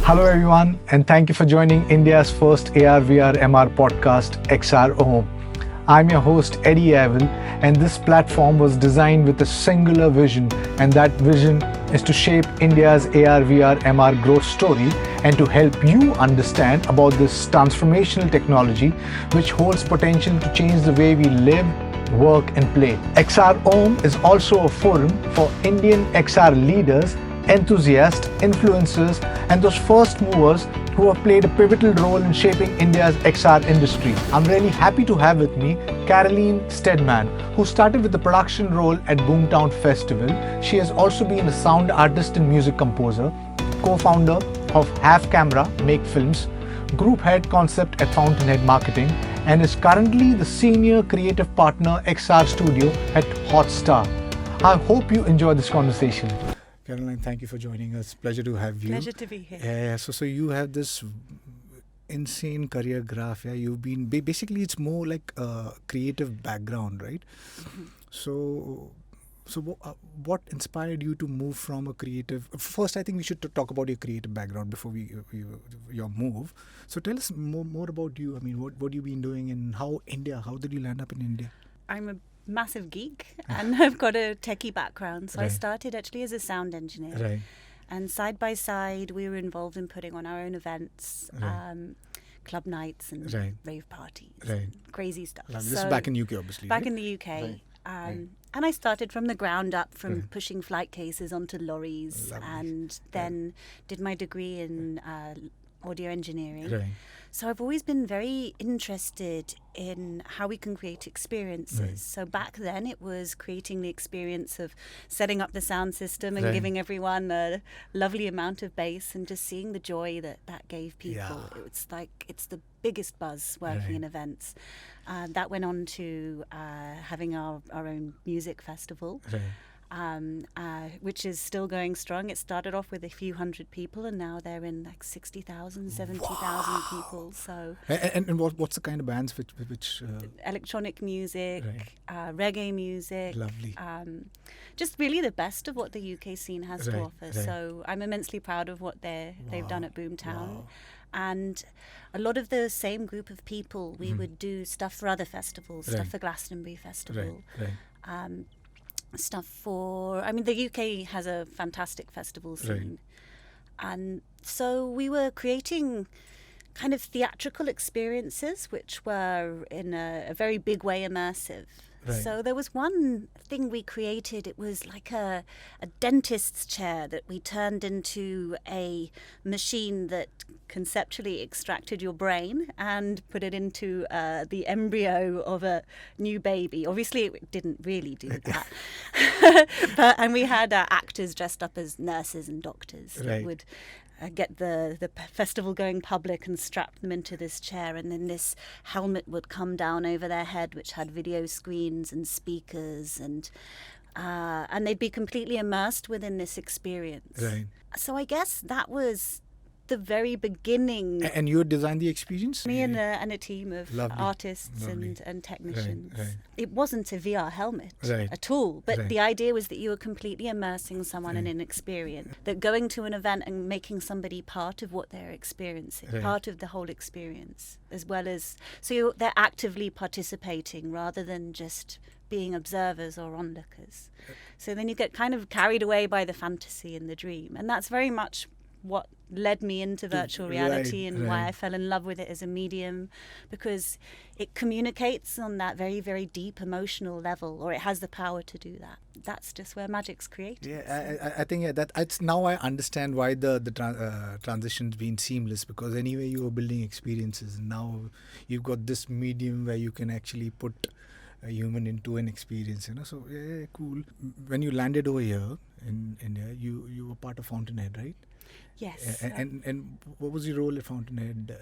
Hello everyone, and thank you for joining India's first AR VR MR podcast, Xrom. I'm your host Eddie Avil, and this platform was designed with a singular vision, and that vision is to shape India's AR VR MR growth story and to help you understand about this transformational technology which holds potential to change the way we live, work and play. Xrom is also a forum for Indian XR leaders, enthusiasts, influencers, and those first movers who have played a pivotal role in shaping India's XR industry. I'm really happy to have with me Caroline Stedman, who started with the production role at Boomtown Festival. She has also been a sound artist and music composer, co-founder of Have Camera Make Films, group head concept at Fountainhead Marketing, and is currently the senior creative partner XR studio at Hotstar. I hope you enjoy this conversation. Caroline, thank you for joining us. Pleasure to have you. Pleasure to be here. Yeah, so you have this insane career graph. Yeah, you've been basically it's more like a creative background, right? Mm-hmm. So what inspired you to move from a creative? First, I think we should talk about your creative background before your move. So tell us more about you. I mean, what you've been doing and how did you land up in India? I'm a massive geek and I've got a techie background. So Right. I started actually as a sound engineer. Right. And side by side, we were involved in putting on our own events, Right. club nights and Right. rave parties, Right. and crazy stuff. This is back in UK, obviously. Back right? in the UK. Right. Right. And I started from the ground up, from Right. pushing flight cases onto lorries, Lovely. and then did my degree in audio engineering. Right. So I've always been very interested in how we can create experiences. Right. So back then it was creating the experience of setting up the sound system and Right. giving everyone a lovely amount of bass and just seeing the joy that gave people. Yeah. It's like, it's the biggest buzz working Right. in events. That went on to having our own music festival. Right. Which is still going strong. It started off with a few hundred people, and now they're in like 60,000, 70,000 people. So And what's the kind of bands which electronic music, reggae music, lovely. just really the best of what the UK scene has to Right, offer. right. So I'm immensely proud of what they've done at Boomtown. Wow. And a lot of the same group of people, we would do stuff for other festivals, Right. stuff for Glastonbury Festival. Right. Stuff for, I mean, the UK has a fantastic festival scene. And so we were creating kind of theatrical experiences which were in a very big way immersive. Right. So there was one thing we created. It was like a dentist's chair that we turned into a machine that conceptually extracted your brain and put it into the embryo of a new baby. Obviously, it didn't really do that. And we had actors dressed up as nurses and doctors that Right. would get the festival going public and strap them into this chair, and then this helmet would come down over their head which had video screens and speakers, and they'd be completely immersed within this experience. Right. So I guess that was the very beginning. And you designed the experience? Me and a team of Lovely. artists Lovely. and technicians. Right. It wasn't a VR helmet Right. at all, but Right. the idea was that you were completely immersing someone in an experience, that going to an event and making somebody part of what they're experiencing, Right. part of the whole experience, as well as, they're actively participating rather than just being observers or onlookers. So then you get kind of carried away by the fantasy and the dream, and that's very much what led me into virtual reality, and why I fell in love with it as a medium, because it communicates on that very, very deep emotional level, or it has the power to do that. That's just where magic's created. Yeah, I think that it's now I understand why the transition's been seamless, because anyway you were building experiences, and now you've got this medium where you can actually put a human into an experience, So yeah, cool. When you landed over here in India, you were part of Fountainhead, right? Yes. And what was your role at Fountainhead?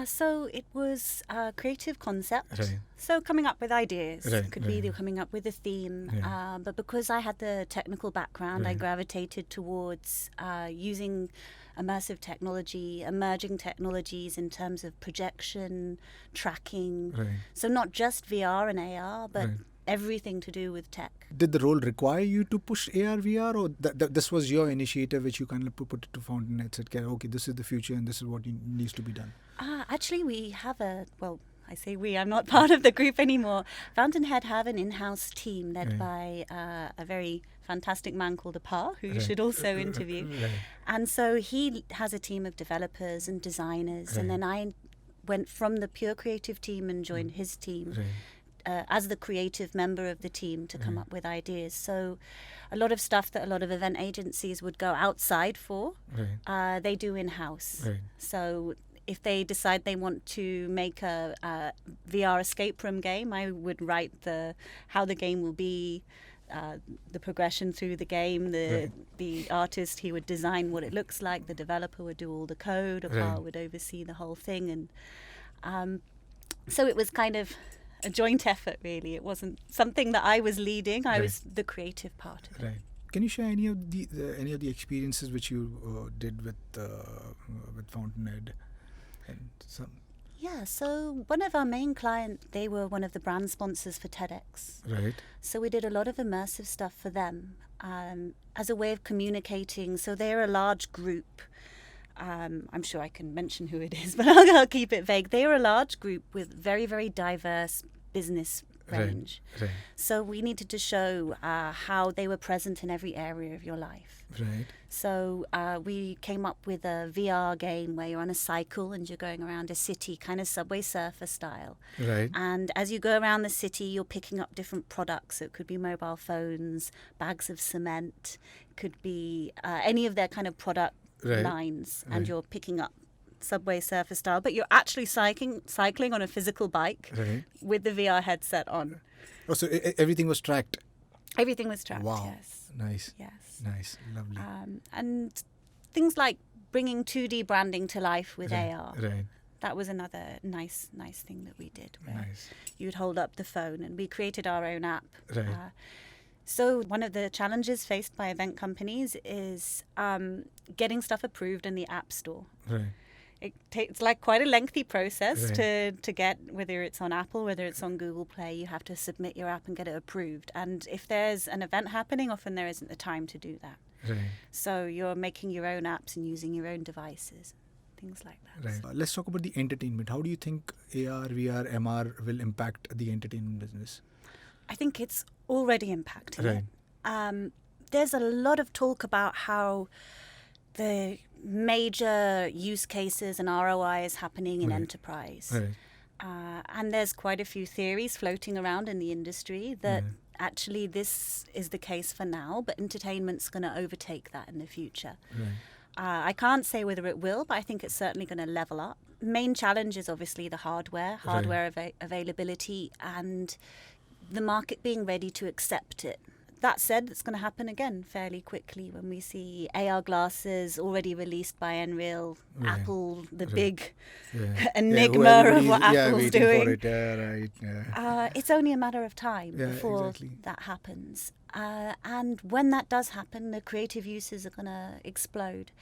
So it was a creative concept. Right. So coming up with ideas. Right, Could be right. coming up with a theme. Yeah. But because I had the technical background, I Right. gravitated towards using immersive technology, emerging technologies in terms of projection, tracking. Right. So not just VR and AR, but Right. everything to do with tech. Did the role require you to push AR, VR, or this was your initiative which you kind of put it to Fountainhead, said, okay, this is the future and this is what needs to be done? Actually, we have I say we, I'm not part of the group anymore. Fountainhead have an in-house team led by a very fantastic man called Apar, who you should also interview. And so he has a team of developers and designers, and then I went from the pure creative team and joined his team as the creative member of the team to come up with ideas. So a lot of stuff that a lot of event agencies would go outside for, they do in-house. So if they decide they want to make a VR escape room game, I would write how the game will be, the progression through the game, the artist, he would design what it looks like, the developer would do all the code, Apar would oversee the whole thing. And so it was kind of a joint effort, really. It wasn't something that I was leading, I was the creative part of it. Can you share any of the experiences which you did with Fountainhead? And some. Yeah, so one of our main clients, they were one of the brand sponsors for TEDx. So we did a lot of immersive stuff for them as a way of communicating. So they're a large group. I'm sure I can mention who it is, but I'll keep it vague. They are a large group with very, very diverse business range. So we needed to show how they were present in every area of your life. So we came up with a VR game where you're on a cycle and you're going around a city, kind of Subway Surfer style. And as you go around the city, you're picking up different products. So it could be mobile phones, bags of cement, it could be any of their kind of product lines, and you're picking up Subway Surfer style, but you're actually cycling on a physical bike with the VR headset on. Oh, so everything was tracked? Everything was tracked, wow. Yes. Nice. Yes. Nice. Lovely. And things like bringing 2D branding to life with AR. That was another nice thing that we did, where you'd hold up the phone, and we created our own app. So one of the challenges faced by event companies is getting stuff approved in the App Store. It's like quite a lengthy process to get, whether it's on Apple, whether it's on Google Play, you have to submit your app and get it approved. And if there's an event happening, often there isn't the time to do that. So you're making your own apps and using your own devices, things like that. Let's talk about the entertainment. How do you think AR, VR, MR will impact the entertainment business? I think it's already impacting it. There's a lot of talk about how the major use cases and ROI is happening in enterprise. And there's quite a few theories floating around in the industry that actually this is the case for now, but entertainment's going to overtake that in the future. I can't say whether it will, but I think it's certainly going to level up. Main challenge is obviously the hardware availability, and the market being ready to accept it. That said, it's going to happen again fairly quickly when we see AR glasses already released by Unreal, Apple, the big enigma of what Apple's doing. It's only a matter of time before that happens. And when that does happen, the creative uses are going to explode.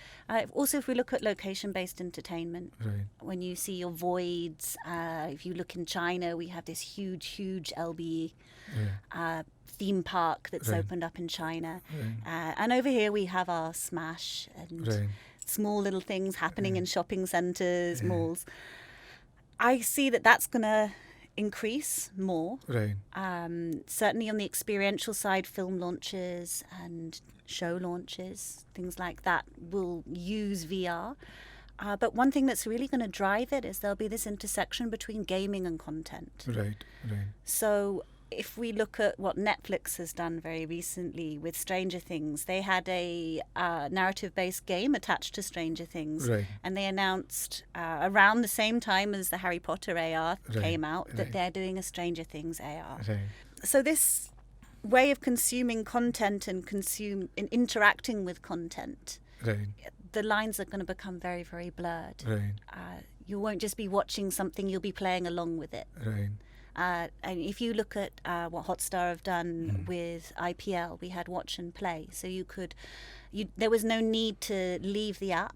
Also, if we look at location-based entertainment, when you see your voids, if you look in China, we have this huge LBE theme park that's opened up in China. And over here we have our Smash and small little things happening in shopping centres, malls. I see that that's going to increase more. Certainly on the experiential side, film launches and show launches, things like that will use VR. But one thing that's really going to drive it is there'll be this intersection between gaming and content. So if we look at what Netflix has done very recently with Stranger Things, they had a narrative-based game attached to Stranger Things, and they announced around the same time as the Harry Potter AR came out that they're doing a Stranger Things AR. So this way of consuming content and interacting with content, the lines are going to become very, very blurred. You won't just be watching something, you'll be playing along with it. And if you look at what Hotstar have done with IPL, we had watch and play. So there was no need to leave the app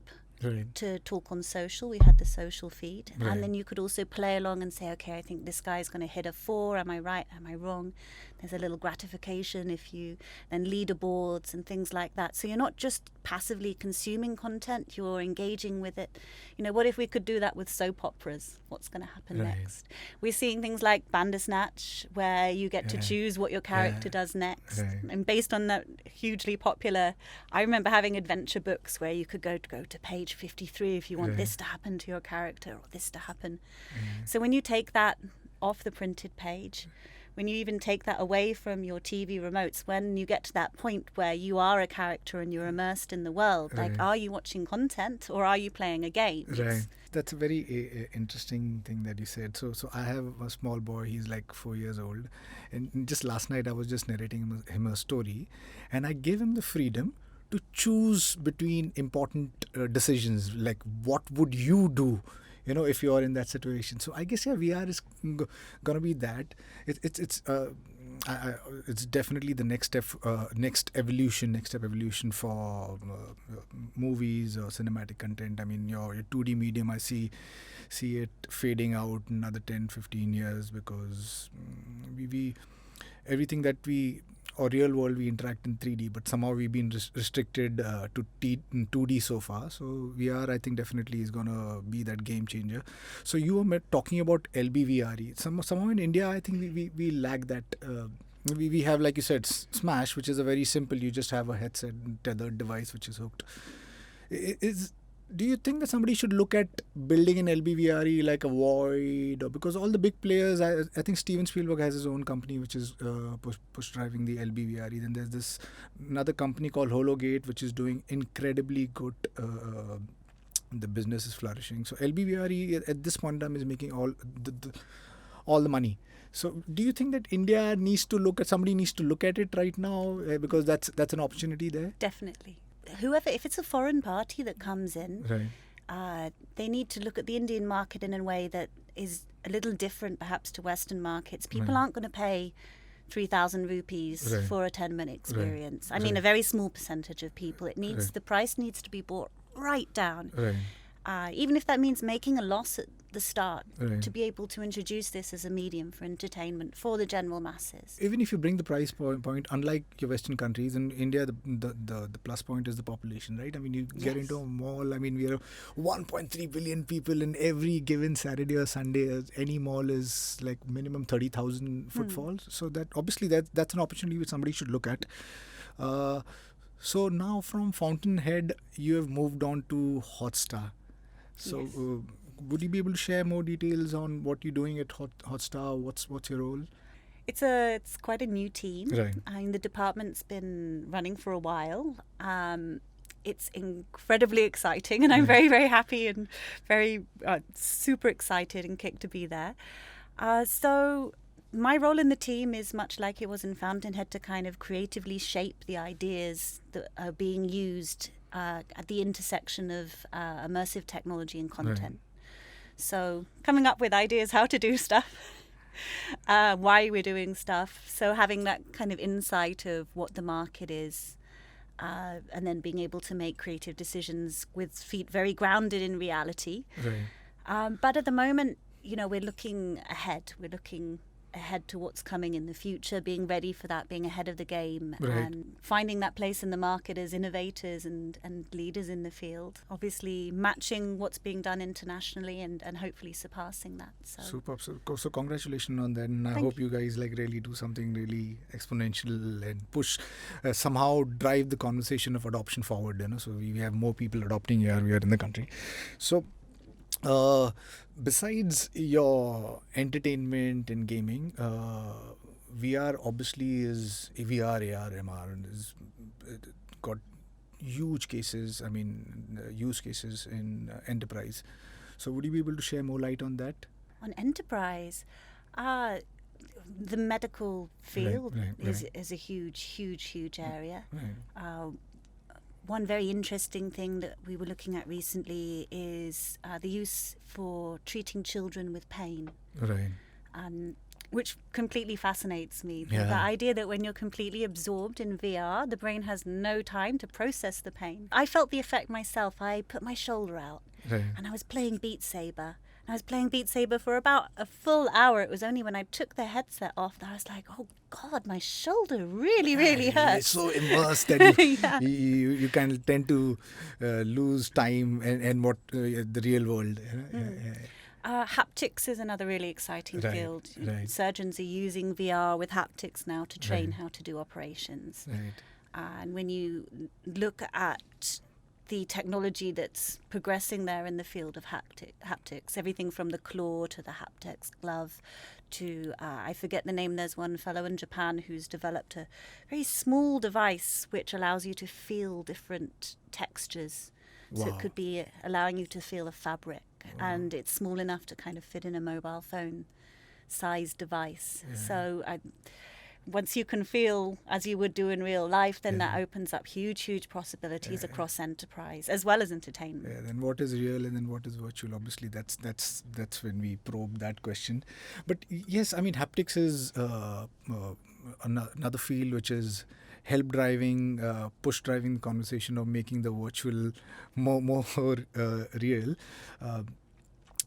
to talk on social. We had the social feed. And then you could also play along and say, okay, I think this guy's going to hit a 4. Am I right? Am I wrong? There's a little gratification if you then leaderboards and things like that. So you're not just passively consuming content, you're engaging with it. You know, what if we could do that with soap operas? What's going to happen Right. next? We're seeing things like Bandersnatch, where you get to Yeah. choose what your character Yeah. does next. Right. And based on that hugely popular, I remember having adventure books where you could go to page 53 if you want Right. this to happen to your character or this to happen. Mm. So when you take that off the printed page, when you even take that away from your TV remotes, when you get to that point where you are a character and you're immersed in the world, like, Right. are you watching content or are you playing a game? Right. That's a very interesting thing that you said. So I have a small boy. He's like 4 years old, and just last night I was just narrating him a story, and I gave him the freedom to choose between important decisions, like what would you do, you know, if you are in that situation. So I guess VR is gonna be that. It's definitely the next step evolution for movies or cinematic content. I mean, your 2D medium, I see it fading out in another 10-15 years, because we everything that we or real world we interact in 3D, but somehow we've been restricted to 2D so far. So VR, I think, definitely is gonna be that game changer. So you were talking about LBVRE. Somehow in India, I think we lack that. We have, like you said, Smash, which is a very simple. You just have a headset tethered device which is hooked. Do you think that somebody should look at building an LBVRE like a Void, or because all the big players, I think Steven Spielberg has his own company which is push driving the LBVRE. Then there's this another company called Hologate which is doing incredibly good. The business is flourishing. So LBVRE at this point in time is making all the money. So do you think that India somebody needs to look at it right now, because that's an opportunity there? Definitely. Whoever, if it's a foreign party that comes in, Right. they need to look at the Indian market in a way that is a little different perhaps to Western markets. People Right. aren't going to pay 3,000 rupees Right. for a 10-minute experience. I mean, Right. a very small percentage of people. Right. The price needs to be brought right down. Right. Even if that means making a loss at the start, Right. to be able to introduce this as a medium for entertainment for the general masses. Even if you bring the price point, unlike your Western countries, in India, the plus point is the population, right? I mean, you get Yes. into a mall. I mean, we are 1.3 billion people in every given Saturday or Sunday. Any mall is like minimum 30,000 footfalls. So that obviously that's an opportunity which somebody should look at. So now from Fountainhead, you have moved on to Hotstar. So Yes. would you be able to share more details on what you're doing at Hotstar? What's your role? It's quite a new team. Right. I mean, the department's been running for a while. It's incredibly exciting, and I'm very, very happy and very super excited and kicked to be there. So my role in the team is much like it was in Fountainhead, to kind of creatively shape the ideas that are being used at the intersection of immersive technology and content. So coming up with ideas how to do stuff, why we're doing stuff. So having that kind of insight of what the market is, and then being able to make creative decisions with feet very grounded in reality. Right. But at the moment, we're looking ahead. We're looking ahead to what's coming in the future, being ready for that, being ahead of the game, Right. and finding that place in the market as innovators and leaders in the field. Obviously matching what's being done internationally and hopefully surpassing that. So Superb. So congratulations on that, and I Thank hope you guys really do something really exponential and push, somehow drive the conversation of adoption forward. So we have more people adopting VR in the country. So besides your entertainment and gaming, VR obviously is VR, AR, MR, and is got huge cases. I mean, use cases in enterprise. So would you be able to share more light on that? on enterprise, the medical field is a huge area. Right. One very interesting thing that we were looking at recently is the use for treating children with pain, Right. which completely fascinates me. Yeah. The idea that when you're completely absorbed in VR, the brain has no time to process the pain. I felt the effect myself. I put my shoulder out Right. and I was playing Beat Saber. I was playing Beat Saber for about a full hour. It was only when I took the headset off that I was like, oh God, my shoulder really, really hurts. It's so immersed that Yeah. you kind of tend to lose time and what the real world. Haptics is another really exciting Right, field. right. Surgeons are using VR with haptics now to train Right. how to do operations. Right. And when you look at the technology that's progressing there in the field of haptics, everything from the claw to the haptics glove to, I forget the name, there's one fellow in Japan who's developed a very small device which allows you to feel different textures. So Wow. it could be allowing you to feel a fabric, and it's small enough to kind of fit in a mobile phone size device. So once you can feel as you would do in real life, then that opens up huge possibilities across enterprise as well as entertainment. Yeah, then what is real and then what is virtual? Obviously, that's when we probe that question. But yes, I mean, haptics is another field which is help driving, push driving the conversation of making the virtual more real.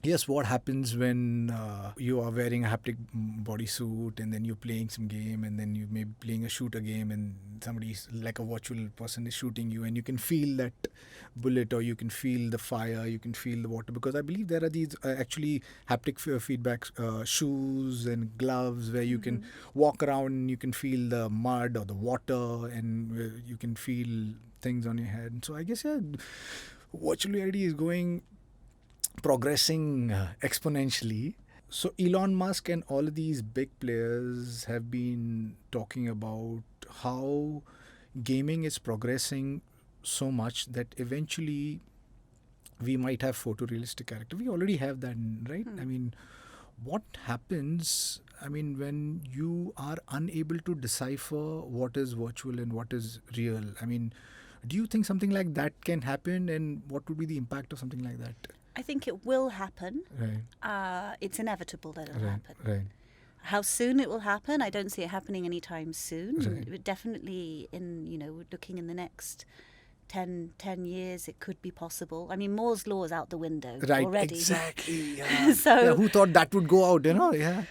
Yes, what happens when you are wearing a haptic bodysuit and then you're playing some game and then you may be playing a shooter game and somebody's like a virtual person is shooting you and you can feel that bullet or you can feel the fire, you can feel the water, because I believe there are these actually haptic feedback shoes and gloves where you can walk around and you can feel the mud or the water and you can feel things on your head. So I guess virtual reality is progressing exponentially. So Elon Musk and all of these big players have been talking about how gaming is progressing so much that eventually we might have photorealistic character. We already have that, right? I mean, what happens, when you are unable to decipher what is virtual and what is real? I mean, do you think something like that can happen, and what would be the impact of something like that? I think it will happen. Right. It's inevitable that it'll Right. happen. Right. How soon it will happen, I don't see it happening anytime soon. Right. Definitely looking in the next 10 years, it could be possible. I mean, Moore's law is out the window Right, already. exactly. Yeah. So who thought that would go out, Yeah.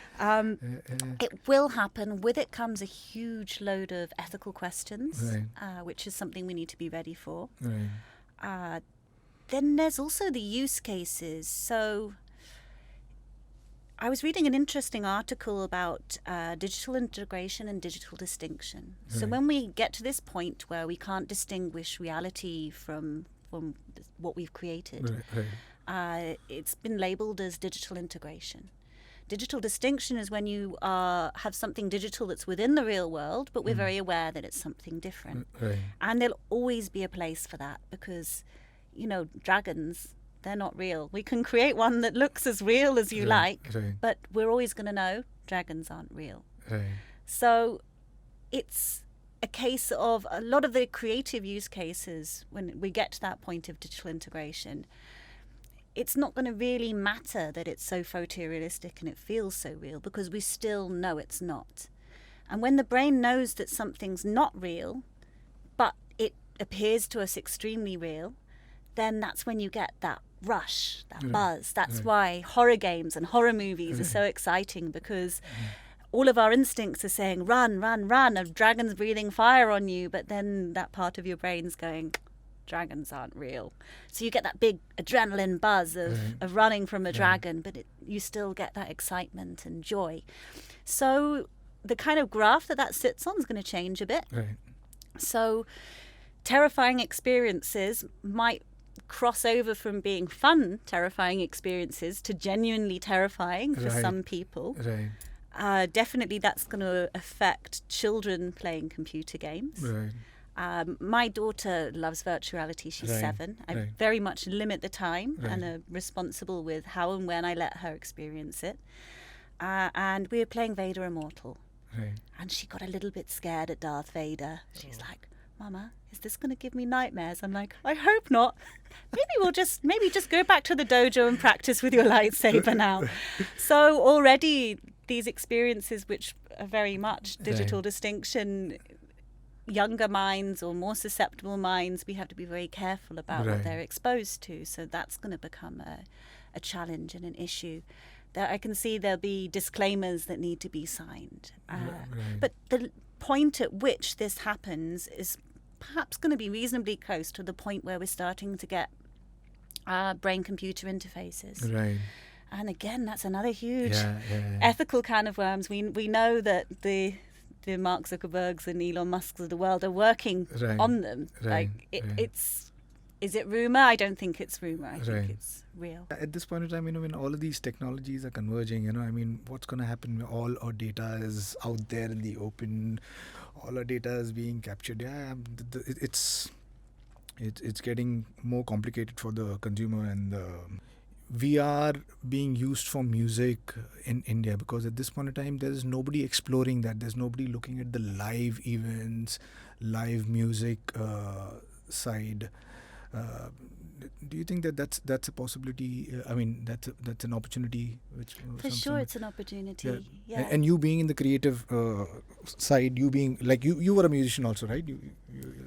it will happen. With it comes a huge load of ethical questions, Right. which is something we need to be ready for. Right. Then there's also the use cases. So I was reading an interesting article about digital integration and digital distinction. So Right. when we get to this point where we can't distinguish reality from what we've created, Right. it's been labeled as digital integration. Digital distinction is when you have something digital that's within the real world, but we're very aware that it's something different. Right. And there'll always be a place for that because, dragons, they're not real. We can create one that looks as real as you like, Right. but we're always going to know dragons aren't real. Right. So it's a case of a lot of the creative use cases when we get to that point of digital integration. It's not going to really matter that it's so photorealistic and it feels so real because we still know it's not. And when the brain knows that something's not real, but it appears to us extremely real, then that's when you get that rush, that buzz. That's why horror games and horror movies are so exciting because all of our instincts are saying, run, run, run, a dragon's breathing fire on you, but then that part of your brain's going, dragons aren't real. So you get that big adrenaline buzz of running from a dragon, but you still get that excitement and joy. So the kind of graph that sits on is going to change a bit. Right. So terrifying experiences might cross over from being fun, terrifying experiences to genuinely terrifying for Right. some people. Right. Definitely that's going to affect children playing computer games. Right. My daughter loves virtuality. She's Right, 7. I right. very much limit the time and Right. are responsible with how and when I let her experience it. And we were playing Vader Immortal. Right. And she got a little bit scared at Darth Vader. She's like, Mama, is this going to give me nightmares? I'm like, I hope not. Maybe just go back to the dojo and practice with your lightsaber now. So already these experiences, which are very much digital Right. distinction, younger minds or more susceptible minds, we have to be very careful about what Right. they're exposed to. So that's going to become a challenge and an issue, that I can see there'll be disclaimers that need to be signed. But the point at which this happens is perhaps going to be reasonably close to the point where we're starting to get brain-computer interfaces. Right. And again, that's another huge Yeah. ethical can of worms. We know that the Mark Zuckerbergs and Elon Musks of the world are working on them. Is it rumor? I don't think it's rumor. I think it's real. At this point in time, when all of these technologies are converging, what's going to happen? All our data is out there in the open. All our data is being captured. It's getting more complicated for the consumer, and VR being used for music in India, because at this point in time there's nobody exploring that. There's nobody looking at the live events, live music side. Do you think that that's a possibility? That's an opportunity. Which for sure, it's an opportunity. Yeah. And you being in the creative side, you being like you were a musician also, right?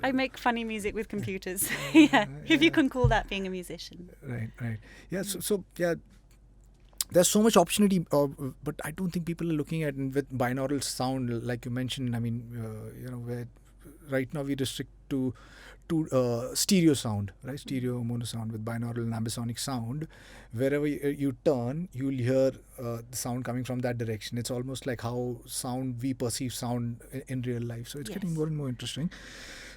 I make funny music with computers. If you can call that being a musician. Right. Yeah. So there's so much opportunity, but I don't think people are looking at it with binaural sound, like you mentioned. Where right now we restrict to stereo sound, right? Stereo mono sound with binaural and ambisonic sound. Wherever you turn, you will hear the sound coming from that direction. It's almost like how we perceive sound in real life. So it's getting more and more interesting.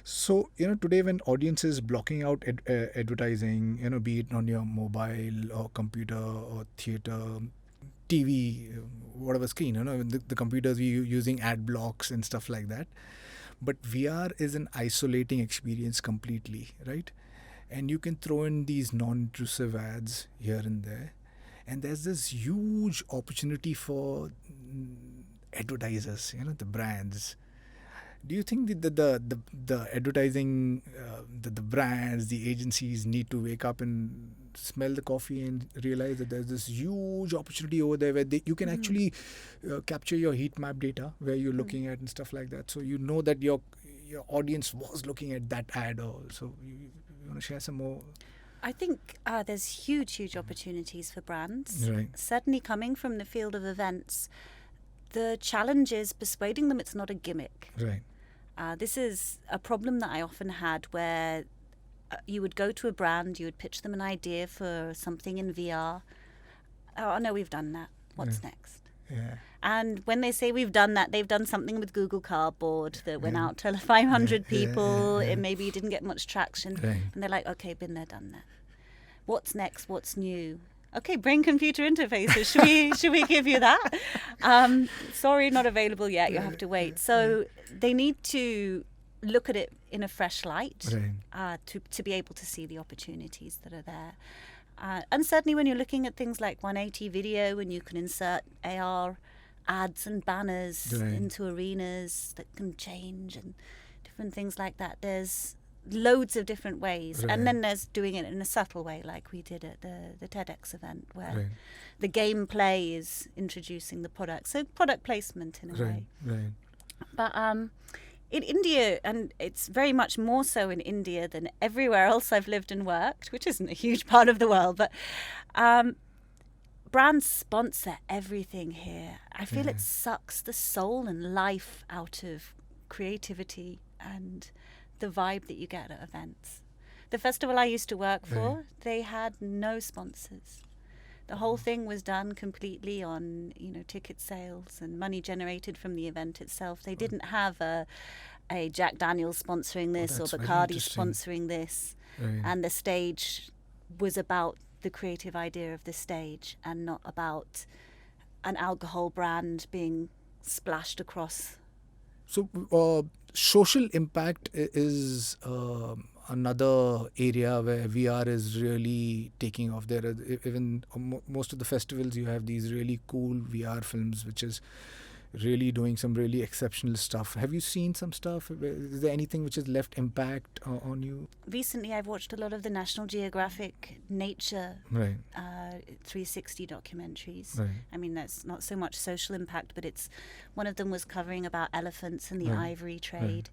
So, today when audiences blocking out advertising, be it on your mobile or computer or theater, TV, whatever screen, the computers we using ad blocks and stuff like that. But VR is an isolating experience completely, right? And you can throw in these non-intrusive ads here and there. And there's this huge opportunity for advertisers, the brands. Do you think that the advertising, the brands, the agencies need to wake up and smell the coffee and realize that there's this huge opportunity over there where you can actually capture your heat map data where you're looking at and stuff like that, so you know that your audience was looking at that ad? Also, you want to share some more? I think there's huge opportunities for brands. Right. Certainly coming from the field of events, the challenge is persuading them it's not a gimmick. Right. This is a problem that I often had, where you would go to a brand, you would pitch them an idea for something in VR. Oh, no, we've done that. What's next? Yeah. And when they say we've done that, they've done something with Google Cardboard that went out to 500 people. It maybe didn't get much traction. Right. And they're like, okay, been there, done that. What's next? What's new? Okay, brain-computer interfaces. Should we give you that? Sorry, not available yet. You have to wait. So they need to look at it in a fresh light, to be able to see the opportunities that are there. And certainly when you're looking at things like 180 video, and you can insert AR ads and banners into arenas that can change and different things like that. There's loads of different ways. And then there's doing it in a subtle way, like we did at the TEDx event, where the gameplay is introducing the product. So product placement in a way. Right. But in India, and it's very much more so in India than everywhere else I've lived and worked, which isn't a huge part of the world, but brands sponsor everything here. I feel it sucks the soul and life out of creativity and the vibe that you get at events. The festival I used to work for, they had no sponsors. The whole thing was done completely on, ticket sales and money generated from the event itself. They didn't have a Jack Daniel's sponsoring this or Bacardi sponsoring this. And the stage was about the creative idea of the stage and not about an alcohol brand being splashed across. So social impact is another area where VR is really taking off. There are even most of the festivals, you have these really cool VR films which is really doing some really exceptional stuff. Have you seen some stuff? Is there anything which has left impact on you? Recently I've watched a lot of the National Geographic nature 360 documentaries. I mean, that's not so much social impact, but one of them was covering about elephants and the ivory trade.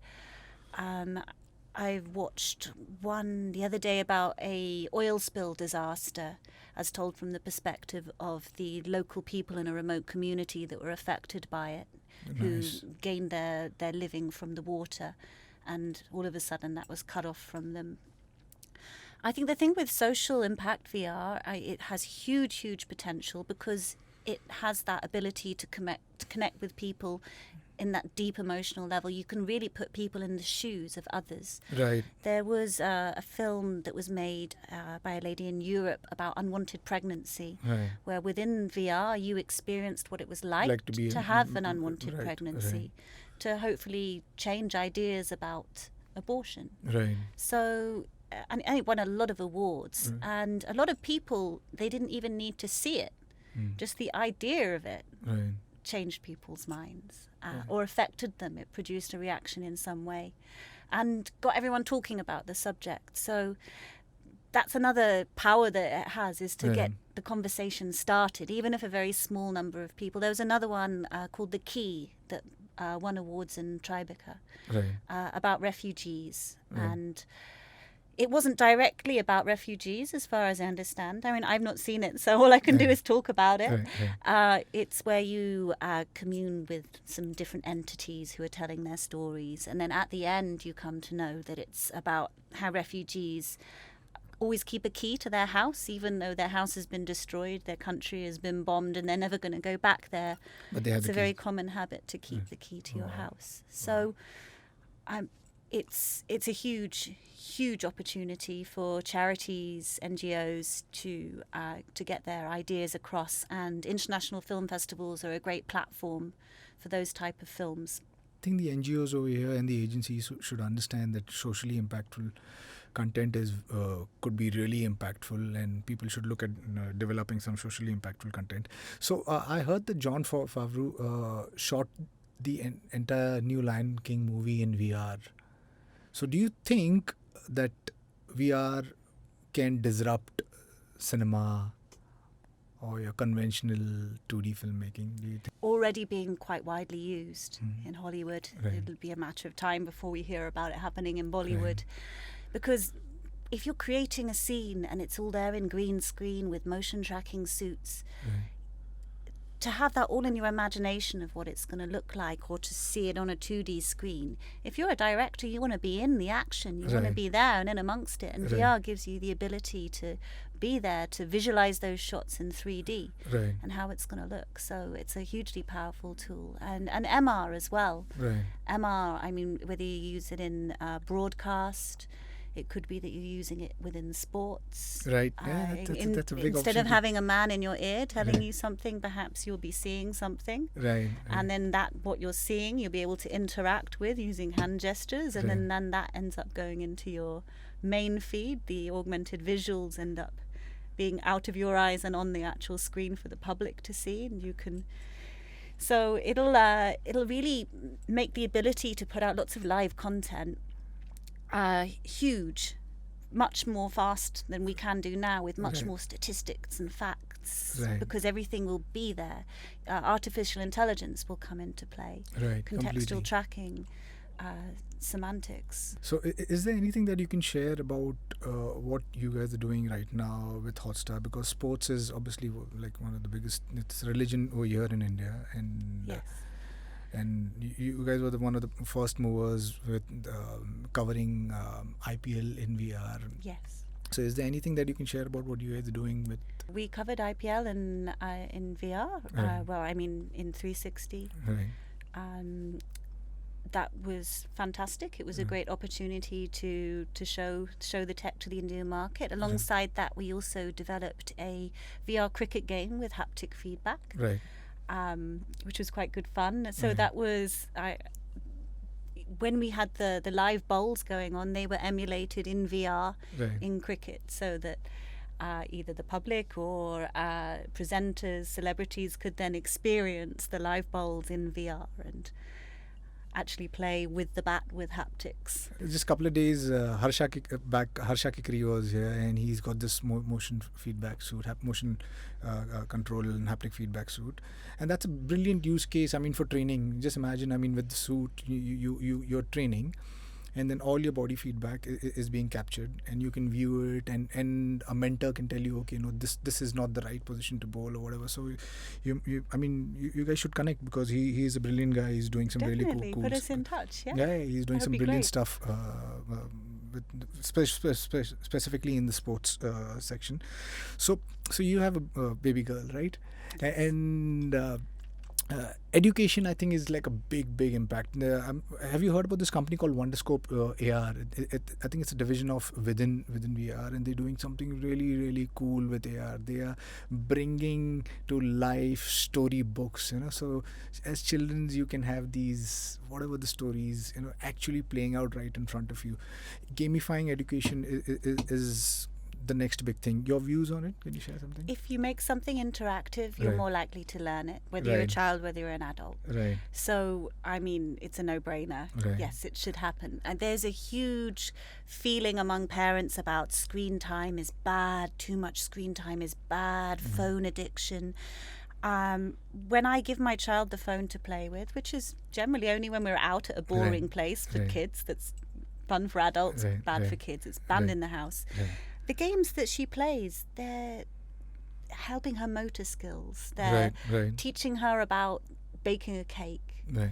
I watched one the other day about a oil spill disaster, as told from the perspective of the local people in a remote community that were affected by it, Nice. who gained their living from the water, and all of a sudden that was cut off from them. I think the thing with social impact VR, it has huge potential because it has that ability to connect with people in that deep emotional level. You can really put people in the shoes of others. Right. There was a film that was made by a lady in Europe about unwanted pregnancy, Right. where within VR you experienced what it was like to be to have an unwanted right, pregnancy, to hopefully change ideas about abortion. Right. So, and it won a lot of awards, and a lot of people, they didn't even need to see it. Just the idea of it Right. changed people's minds or affected them. It produced a reaction in some way and got everyone talking about the subject. So that's another power that it has, is to get the conversation started, even if a very small number of people. There was another one called The Key that won awards in Tribeca Right. about refugees. And it wasn't directly about refugees, as far as I understand. I mean, I've not seen it, so all I can do is talk about it. Right. It's where you commune with some different entities who are telling their stories. And then at the end, you come to know that it's about how refugees always keep a key to their house, even though their house has been destroyed, their country has been bombed, and they're never going to go back there. But they have It's the a very keys. common habit to keep the key to your house. So it's a huge opportunity for charities, NGOs to get their ideas across, and international film festivals are a great platform for those type of films. I think the NGOs over here and the agencies should understand that socially impactful content is could be really impactful, and people should look at developing some socially impactful content. So I heard that Jon Favreau shot the entire new Lion King movie in VR. So do you think that VR can disrupt cinema or your conventional 2D filmmaking? Do you think? Already being quite widely used in Hollywood. Right. It'll be a matter of time before we hear about it happening in Bollywood. Because if you're creating a scene and it's all there in green screen with motion tracking suits, to have that all in your imagination of what it's going to look like, or to see it on a 2D screen, if you're a director, you want to be in the action, you want to be there and in amongst it, and VR gives you the ability to be there, to visualize those shots in 3D Right. and how it's going to look. So it's a hugely powerful tool. And MR as well. Right. MR, I mean, whether you use it in broadcast, it could be that you're using it within sports. Right. Yeah, that's a big Instead of opportunity. having a man in your ear telling you something, perhaps you'll be seeing something. Right. And then what you're seeing, you'll be able to interact with using hand gestures. And then that ends up going into your main feed. The augmented visuals end up being out of your eyes and on the actual screen for the public to see. And you can... So it'll really make the ability to put out lots of live content huge, much more fast than we can do now, with much more statistics and facts, because everything will be there. Artificial intelligence will come into play, Right. contextual Completely. tracking, semantics. So is there anything that you can share about what you guys are doing right now with Hotstar? Because sports is obviously like one of the biggest, it's religion over here in India, and Yes. and you guys were one of the first movers with covering IPL in VR. Yes. So is there anything that you can share about what you guys are doing with? We covered IPL in VR, well, I mean in 360. Right. That was fantastic. It was a great opportunity to show the tech to the Indian market. Alongside that, we also developed a VR cricket game with haptic feedback, Right. which was quite good fun. So that was when we had the live bowls going on, they were emulated in VR in cricket, so that either the public or presenters, celebrities could then experience the live bowls in VR and actually play with the bat with haptics. Just a couple of days, Harsha Kikri was here, and he's got this motion feedback suit, motion control and haptic feedback suit, and that's a brilliant use case. I mean, for training. Just imagine, I mean, with the suit, you're training, and then all your body feedback is being captured, and you can view it, and a mentor can tell you, okay, no, this is not the right position to bowl or whatever. So you guys should connect, because he's a brilliant guy. He's doing some Definitely really cool put us in touch. Yeah. yeah, he's doing That'd some be brilliant great. stuff, with specifically in the sports section. So you have a baby girl, right? And education, I think, is like a big impact. Have you heard about this company called Wonderscope AR? I think it's a division of within VR, and they're doing something really cool with AR. They are bringing to life storybooks. So as children, you can have these, whatever the stories, actually playing out right in front of you. Gamifying education is the next big thing. Your views on it? Can you share something? If you make something interactive, you're Right. more likely to learn it, whether you're a Right. child, whether you're an adult. Right. So, it's a no-brainer. Right. Yes, it should happen. And there's a huge feeling among parents about screen time is bad, too much screen time is bad, phone addiction. When I give my child the phone to play with, which is generally only when we're out at a boring Right. place for Right. kids, that's fun for adults, Right. bad for Right. kids, it's banned Right. in the house. Right. The games that she plays, they're helping her motor skills. They're Right. teaching her about baking a cake. Right.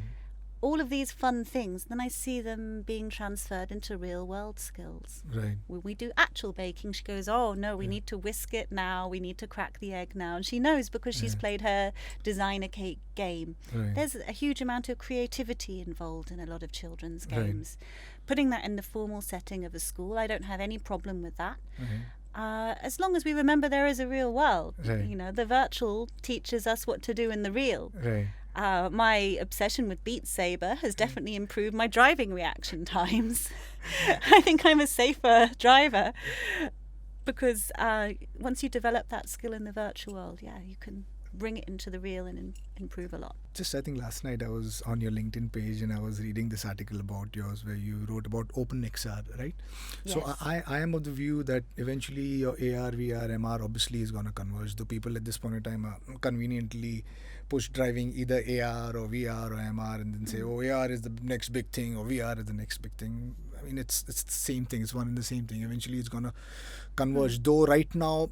All of these fun things. Then I see them being transferred into real world skills. Right. When we do actual baking, she goes, oh no, we need to whisk it now, we need to crack the egg now. And she knows because she's played her design a cake game. Right. There's a huge amount of creativity involved in a lot of children's Right. games. Putting that in the formal setting of a school, I don't have any problem with that. Right. As long as we remember there is a real world. Right. The virtual teaches us what to do in the real. Right. My obsession with Beat Saber has definitely improved my driving reaction times. I think I'm a safer driver because once you develop that skill in the virtual world, you can bring it into the real and improve a lot. Just, I think last night I was on your LinkedIn page and I was reading this article about yours where you wrote about OpenXR, right? So Yes. I am of the view that eventually your AR, VR, MR obviously is going to converge. The people at this point in time are conveniently push driving either AR or VR or MR and then say, oh, AR is the next big thing or VR is the next big thing. I mean, it's the same thing. It's one and the same thing. Eventually it's going to converge. Though right now,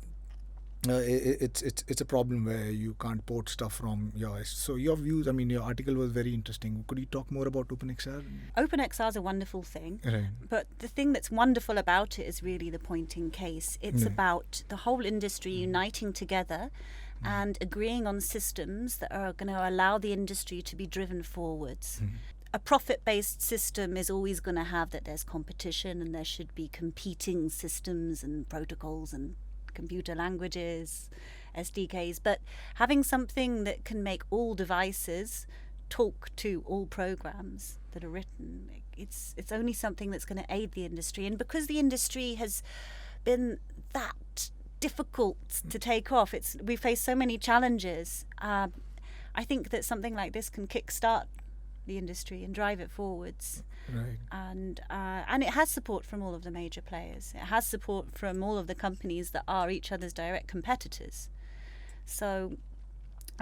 it's a problem where you can't port stuff from yours. So your views, your article was very interesting. Could you talk more about OpenXR? OpenXR is a wonderful thing. Right. But the thing that's wonderful about it is really the point in case. It's about the whole industry uniting together and agreeing on systems that are going to allow the industry to be driven forwards. A profit-based system is always going to have that there's competition and there should be competing systems and protocols and computer languages, SDKs, but having something that can make all devices talk to all programs that are written, it's only something that's going to aid the industry. And because the industry has been that difficult to take off, we face so many challenges. I think that something like this can kickstart the industry and drive it forwards. Right. And it has support from all of the major players. It has support from all of the companies that are each other's direct competitors. So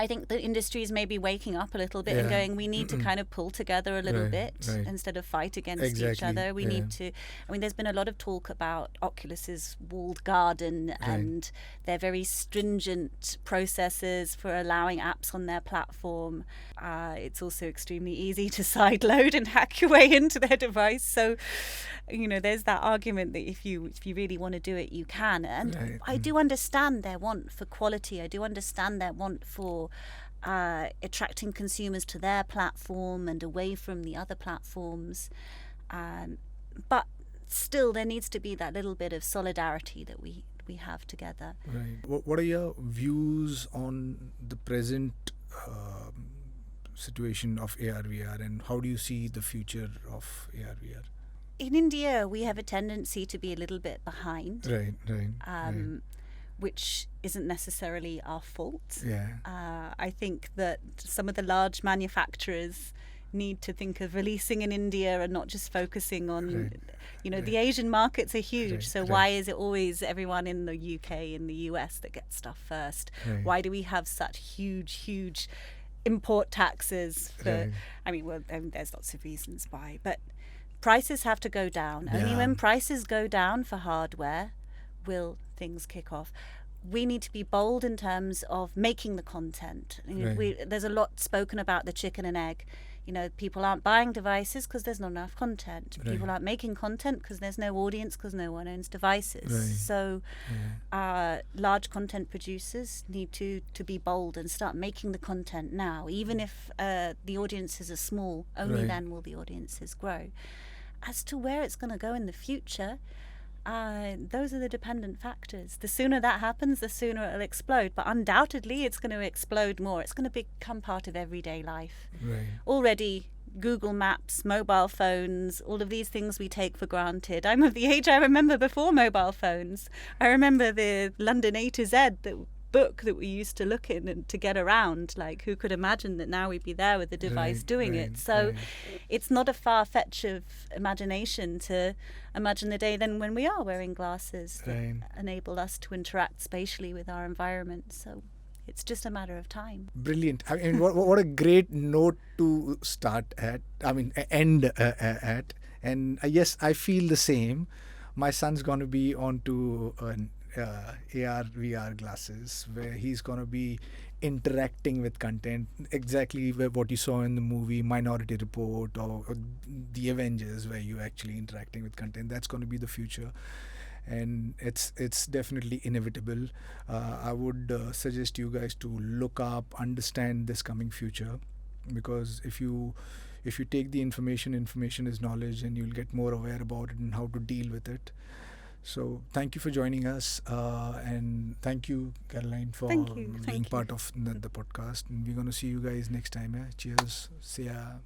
I think the industry is maybe waking up a little bit and going, we need to kind of pull together a little Right, bit right. instead of fight against each Exactly, other. We yeah. need to, there's been a lot of talk about Oculus's walled garden and their very stringent processes for allowing apps on their platform. It's also extremely easy to sideload and hack your way into their device. So, there's that argument that if you really want to do it, you can. And Right. I do understand their want for quality. I do understand their want for attracting consumers to their platform and away from the other platforms. But still, there needs to be that little bit of solidarity that we have together. Right. What are your views on the present situation of AR, VR, and how do you see the future of AR, VR? In India, we have a tendency to be a little bit behind. Right. Right. Which isn't necessarily our fault. Yeah. I think that some of the large manufacturers need to think of releasing in India and not just focusing on, the Asian markets are huge. Right, So right. why is it always everyone in the UK and the US that gets stuff first? Right. Why do we have such huge import taxes for, Right. there's lots of reasons why, but prices have to go down. Only Yeah. when prices go down for hardware will things kick off. We need to be bold in terms of making the content. Right. There's a lot spoken about the chicken and egg. People aren't buying devices because there's not enough content. People Right. aren't making content because there's no audience, because no one owns devices. Right. So Yeah. large content producers need to be bold and start making the content now. Even if the audiences are small, only Right. then will the audiences grow. As to where it's going to go in the future, those are the dependent factors. The sooner that happens, the sooner it'll explode. But undoubtedly, it's going to explode more. It's going to become part of everyday life. Right. Already, Google Maps, mobile phones, all of these things we take for granted. I'm of the age I remember before mobile phones. I remember the London A to Z book that we used to look in and to get around. Like, who could imagine that now we'd be there with the device Right, doing right, it? So right. it's not a far-fetched of imagination to imagine the day then when we are wearing glasses that Right. enable us to interact spatially with our environment. So it's just a matter of time. Brilliant. I mean, what a great note to start at. I mean, end at. And yes, I feel the same. My son's going to be onto an AR, VR glasses where he's going to be interacting with content, exactly what you saw in the movie Minority Report or The Avengers, where you're actually interacting with content. That's going to be the future. And it's definitely inevitable. I would suggest you guys to look up, understand this coming future, because if you take the information is knowledge, and you'll get more aware about it and how to deal with it. So thank you for joining us, and thank you, Caroline, for Thank you. being Thank you. part of the podcast. And we're going to see you guys next time. Cheers. See ya.